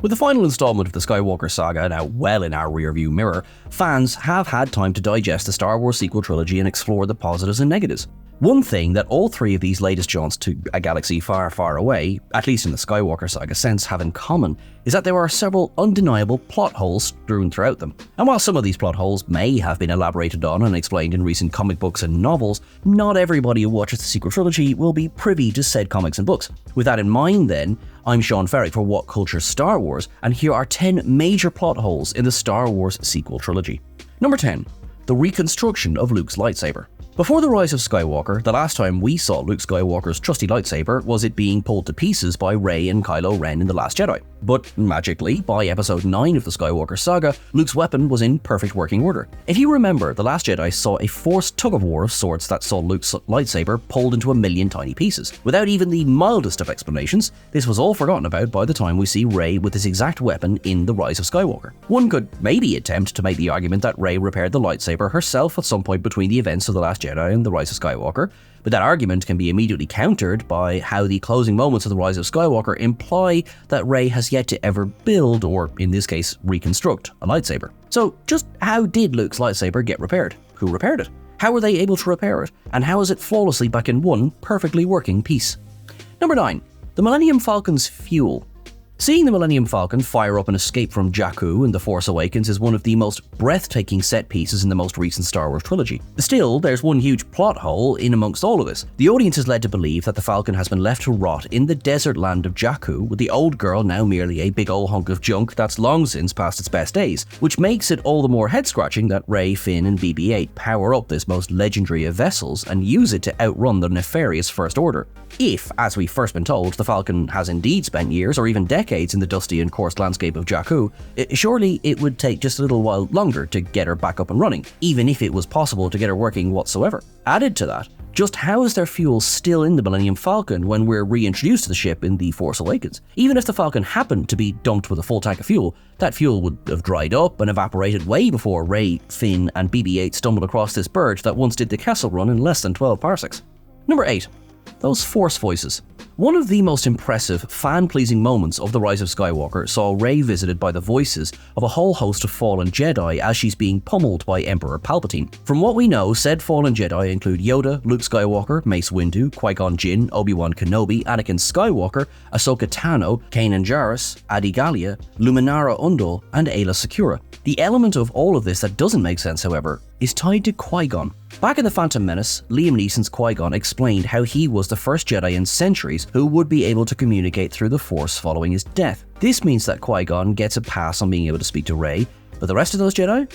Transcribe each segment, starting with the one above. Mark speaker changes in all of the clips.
Speaker 1: With the final installment of the Skywalker Saga now well in our rearview mirror, fans have had time to digest the Star Wars sequel trilogy and explore the positives and negatives. One thing that all three of these latest jaunts to a galaxy far, far away, at least in the Skywalker Saga sense, have in common is that there are several undeniable plot holes strewn throughout them. And while some of these plot holes may have been elaborated on and explained in recent comic books and novels, not everybody who watches the sequel trilogy will be privy to said comics and books. With that in mind then, I'm Sean Ferrick for What Culture Star Wars, and here are 10 major plot holes in the Star Wars sequel trilogy. Number 10. The reconstruction of Luke's lightsaber. Before the rise of Skywalker, the last time we saw Luke Skywalker's trusty lightsaber was it being pulled to pieces by Rey and Kylo Ren in The Last Jedi. But magically, by episode 9 of the Skywalker Saga, Luke's weapon was in perfect working order. If you remember, The Last Jedi saw a forced tug-of-war of sorts that saw Luke's lightsaber pulled into a million tiny pieces. Without even the mildest of explanations, this was all forgotten about by the time we see Rey with this exact weapon in The Rise of Skywalker. One could maybe attempt to make the argument that Rey repaired the lightsaber herself at some point between the events of The Last Jedi and The Rise of Skywalker, but that argument can be immediately countered by how the closing moments of The Rise of Skywalker imply that Rey has yet to ever build, or in this case, reconstruct, a lightsaber. So just how did Luke's lightsaber get repaired? Who repaired it? How were they able to repair it? And how is it flawlessly back in one perfectly working piece? Number 9. The Millennium Falcon's fuel. Seeing the Millennium Falcon fire up and escape from Jakku in The Force Awakens is one of the most breathtaking set pieces in the most recent Star Wars trilogy. Still, there's one huge plot hole in amongst all of this. The audience is led to believe that the Falcon has been left to rot in the desert land of Jakku, with the old girl now merely a big old hunk of junk that's long since past its best days, which makes it all the more head-scratching that Rey, Finn and BB-8 power up this most legendary of vessels and use it to outrun the nefarious First Order. If, as we've first been told, the Falcon has indeed spent years or even decades in the dusty and coarse landscape of Jakku, surely it would take just a little while longer to get her back up and running, even if it was possible to get her working whatsoever. Added to that, just how is there fuel still in the Millennium Falcon when we're reintroduced to the ship in The Force Awakens? Even if the Falcon happened to be dumped with a full tank of fuel, that fuel would have dried up and evaporated way before Rey, Finn and BB-8 stumbled across this bird that once did the Kessel Run in less than 12 parsecs. Number 8. Those Force voices. One of the most impressive, fan-pleasing moments of The Rise of Skywalker saw Rey visited by the voices of a whole host of fallen Jedi as she's being pummeled by Emperor Palpatine. From what we know, said fallen Jedi include Yoda, Luke Skywalker, Mace Windu, Qui-Gon Jinn, Obi-Wan Kenobi, Anakin Skywalker, Ahsoka Tano, Kanan Jarrus, Adi Gallia, Luminara Undul, and Aayla Secura. The element of all of this that doesn't make sense, however, is tied to Qui-Gon. Back in The Phantom Menace, Liam Neeson's Qui-Gon explained how he was the first Jedi in centuries who would be able to communicate through the Force following his death. This means that Qui-Gon gets a pass on being able to speak to Rey, but the rest of those Jedi?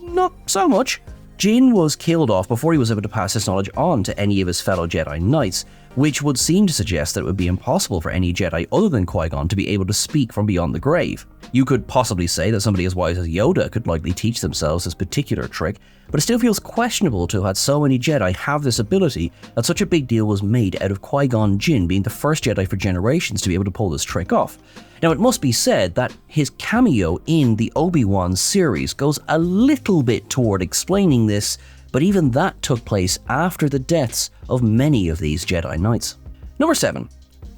Speaker 1: Not so much. Jinn was killed off before he was able to pass his knowledge on to any of his fellow Jedi Knights, which would seem to suggest that it would be impossible for any Jedi other than Qui-Gon to be able to speak from beyond the grave. You could possibly say that somebody as wise as Yoda could likely teach themselves this particular trick, but it still feels questionable to have had so many Jedi have this ability that such a big deal was made out of Qui-Gon Jinn being the first Jedi for generations to be able to pull this trick off. Now, it must be said that his cameo in the Obi-Wan series goes a little bit toward explaining this, but even that took place after the deaths of many of these Jedi Knights. Number 7.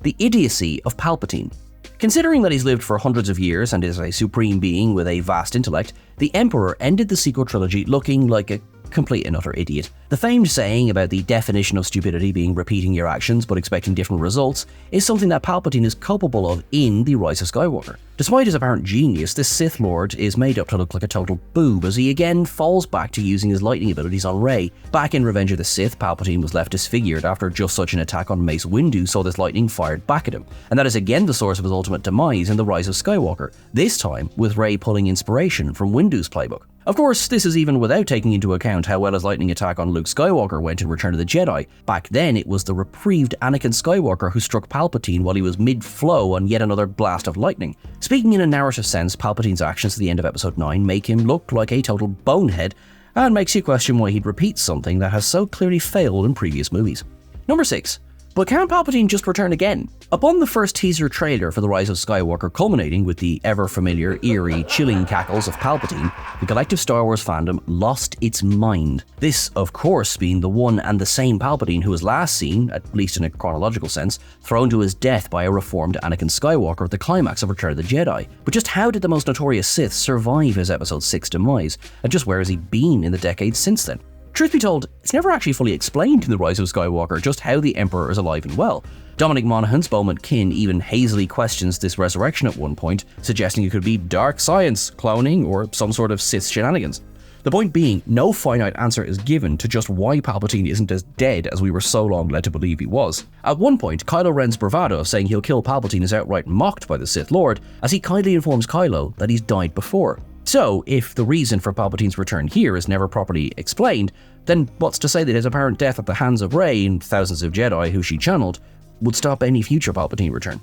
Speaker 1: The idiocy of Palpatine. Considering that he's lived for hundreds of years and is a supreme being with a vast intellect, the Emperor ended the sequel trilogy looking like a complete and utter idiot. The famed saying about the definition of stupidity being repeating your actions but expecting different results is something that Palpatine is culpable of in The Rise of Skywalker. Despite his apparent genius, this Sith Lord is made up to look like a total boob as he again falls back to using his lightning abilities on Rey. Back in Revenge of the Sith, Palpatine was left disfigured after just such an attack on Mace Windu saw this lightning fired back at him, and that is again the source of his ultimate demise in The Rise of Skywalker, this time with Rey pulling inspiration from Windu's playbook. Of course, this is even without taking into account how well his lightning attack on Luke Skywalker went in Return of the Jedi. Back then, it was the reprieved Anakin Skywalker who struck Palpatine while he was mid-flow on yet another blast of lightning. Speaking in a narrative sense, Palpatine's actions at the end of Episode 9 make him look like a total bonehead, and makes you question why he'd repeat something that has so clearly failed in previous movies. Number 6. But can Palpatine just return again? Upon the first teaser trailer for The Rise of Skywalker culminating with the ever-familiar, eerie, chilling cackles of Palpatine, the collective Star Wars fandom lost its mind. This, of course, being the one and the same Palpatine who was last seen, at least in a chronological sense, thrown to his death by a reformed Anakin Skywalker at the climax of Return of the Jedi. But just how did the most notorious Sith survive his Episode 6 demise, and just where has he been in the decades since then? Truth be told, it's never actually fully explained in The Rise of Skywalker just how the Emperor is alive and well. Dominic Monaghan's Bowman Kin even hazily questions this resurrection at one point, suggesting it could be dark science, cloning, or some sort of Sith shenanigans. The point being, no finite answer is given to just why Palpatine isn't as dead as we were so long led to believe he was. At one point, Kylo Ren's bravado of saying he'll kill Palpatine is outright mocked by the Sith Lord, as he kindly informs Kylo that he's died before. So, if the reason for Palpatine's return here is never properly explained, then what's to say that his apparent death at the hands of Rey and thousands of Jedi who she channeled would stop any future Palpatine return?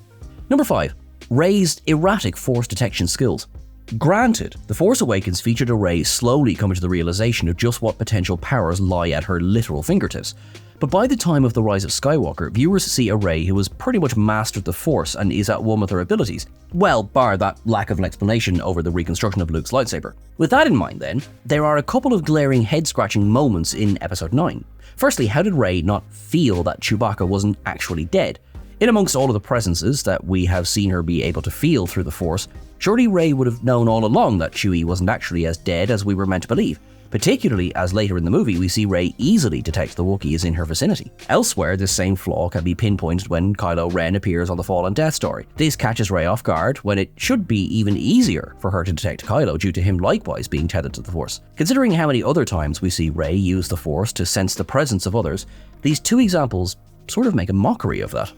Speaker 1: Number 5. Rey's erratic Force detection skills. Granted, The Force Awakens featured a Rey slowly coming to the realization of just what potential powers lie at her literal fingertips. But by the time of The Rise of Skywalker, viewers see a Rey who has pretty much mastered the Force and is at one with her abilities. Well, bar that lack of an explanation over the reconstruction of Luke's lightsaber. With that in mind then, there are a couple of glaring head-scratching moments in Episode 9. Firstly, how did Rey not feel that Chewbacca wasn't actually dead? In amongst all of the presences that we have seen her be able to feel through the Force, surely Rey would have known all along that Chewie wasn't actually as dead as we were meant to believe. Particularly as later in the movie we see Rey easily detect the Wookiee is in her vicinity. Elsewhere, this same flaw can be pinpointed when Kylo Ren appears on the fallen Death Star. This catches Rey off guard when it should be even easier for her to detect Kylo due to him likewise being tethered to the Force. Considering how many other times we see Rey use the Force to sense the presence of others, these two examples sort of make a mockery of that.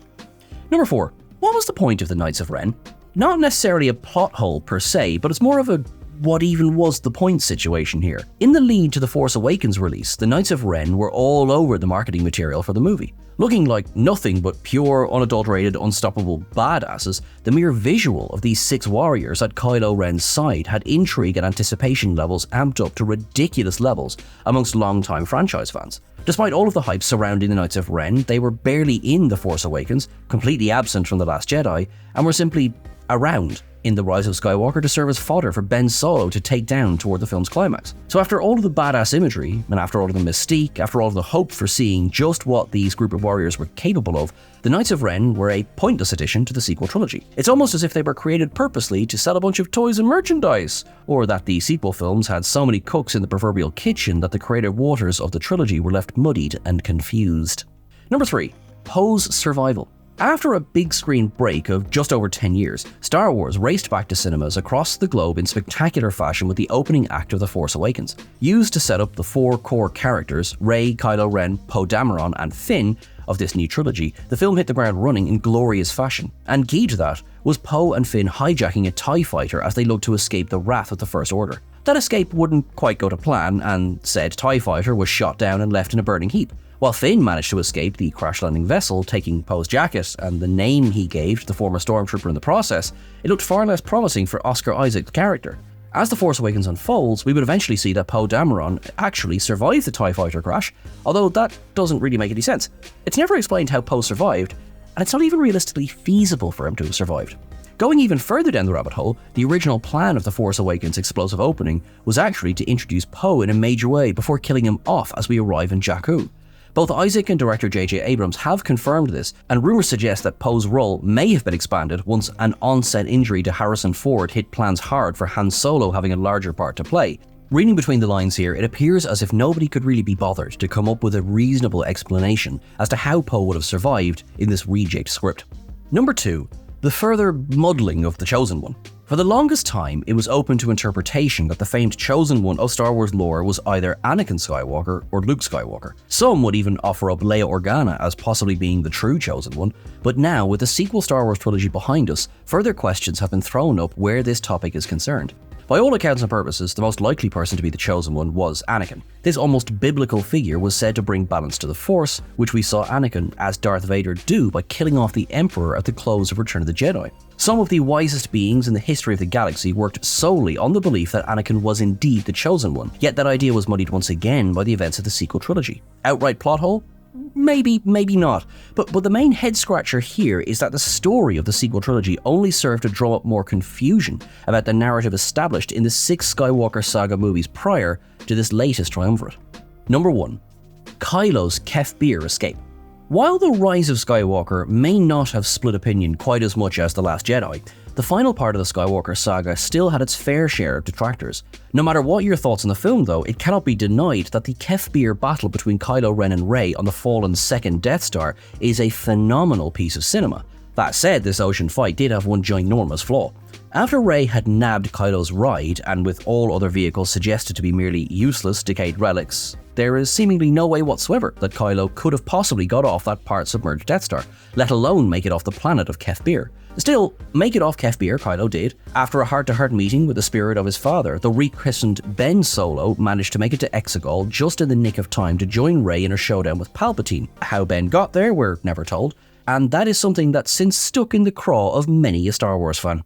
Speaker 1: Number 4. What was the point of the Knights of Ren? Not necessarily a plot hole per se, but it's more of a what even was the point situation here. In the lead to The Force Awakens release, the Knights of Ren were all over the marketing material for the movie. Looking like nothing but pure, unadulterated, unstoppable badasses, the mere visual of these 6 warriors at Kylo Ren's side had intrigue and anticipation levels amped up to ridiculous levels amongst longtime franchise fans. Despite all of the hype surrounding the Knights of Ren, they were barely in The Force Awakens, completely absent from The Last Jedi, and were simply around in The Rise of Skywalker to serve as fodder for Ben Solo to take down toward the film's climax. So after all of the badass imagery, and after all of the mystique, after all of the hope for seeing just what these group of warriors were capable of, the Knights of Ren were a pointless addition to the sequel trilogy. It's almost as if they were created purposely to sell a bunch of toys and merchandise, or that the sequel films had so many cooks in the proverbial kitchen that the creative waters of the trilogy were left muddied and confused. Number 3. Poe's survival. After a big screen break of just over 10 years, Star Wars raced back to cinemas across the globe in spectacular fashion with the opening act of The Force Awakens. Used to set up the 4 core characters, Rey, Kylo Ren, Poe Dameron, and Finn, of this new trilogy, the film hit the ground running in glorious fashion. And key to that was Poe and Finn hijacking a TIE fighter as they looked to escape the wrath of the First Order. That escape wouldn't quite go to plan, and said TIE fighter was shot down and left in a burning heap. While Finn managed to escape the crash-landing vessel, taking Poe's jacket and the name he gave to the former stormtrooper in the process, it looked far less promising for Oscar Isaac's character. As The Force Awakens unfolds, we would eventually see that Poe Dameron actually survived the TIE fighter crash, although that doesn't really make any sense. It's never explained how Poe survived, and it's not even realistically feasible for him to have survived. Going even further down the rabbit hole, the original plan of The Force Awakens' explosive opening was actually to introduce Poe in a major way before killing him off as we arrive in Jakku. Both Isaac and director J.J. Abrams have confirmed this, and rumors suggest that Poe's role may have been expanded once an on-set injury to Harrison Ford hit plans hard for Han Solo having a larger part to play. Reading between the lines here, it appears as if nobody could really be bothered to come up with a reasonable explanation as to how Poe would have survived in this rejigged script. Number 2. The further muddling of the Chosen One. For the longest time, it was open to interpretation that the famed Chosen One of Star Wars lore was either Anakin Skywalker or Luke Skywalker. Some would even offer up Leia Organa as possibly being the true Chosen One, but now, with the sequel Star Wars trilogy behind us, further questions have been thrown up where this topic is concerned. By all accounts and purposes, the most likely person to be the Chosen One was Anakin. This almost biblical figure was said to bring balance to the Force, which we saw Anakin as Darth Vader do by killing off the Emperor at the close of Return of the Jedi. Some of the wisest beings in the history of the galaxy worked solely on the belief that Anakin was indeed the Chosen One, yet that idea was muddied once again by the events of the sequel trilogy. Outright plot hole? Maybe, maybe not. But the main head-scratcher here is that the story of the sequel trilogy only served to drum up more confusion about the narrative established in the 6 Skywalker Saga movies prior to this latest triumvirate. Number 1. Kylo's Kef Bir escape. While The Rise of Skywalker may not have split opinion quite as much as The Last Jedi, the final part of the Skywalker Saga still had its fair share of detractors. No matter what your thoughts on the film though, it cannot be denied that the Kef Bir battle between Kylo Ren and Rey on the fallen second Death Star is a phenomenal piece of cinema. That said, this ocean fight did have one ginormous flaw. After Rey had nabbed Kylo's ride, and with all other vehicles suggested to be merely useless, decayed relics, there is seemingly no way whatsoever that Kylo could have possibly got off that part-submerged Death Star, let alone make it off the planet of Kef Bir. Still, make it off Kef Bir Kylo did. After a heart-to-heart meeting with the spirit of his father, the rechristened Ben Solo managed to make it to Exegol just in the nick of time to join Rey in a showdown with Palpatine. How Ben got there, we're never told, and that is something that's since stuck in the craw of many a Star Wars fan.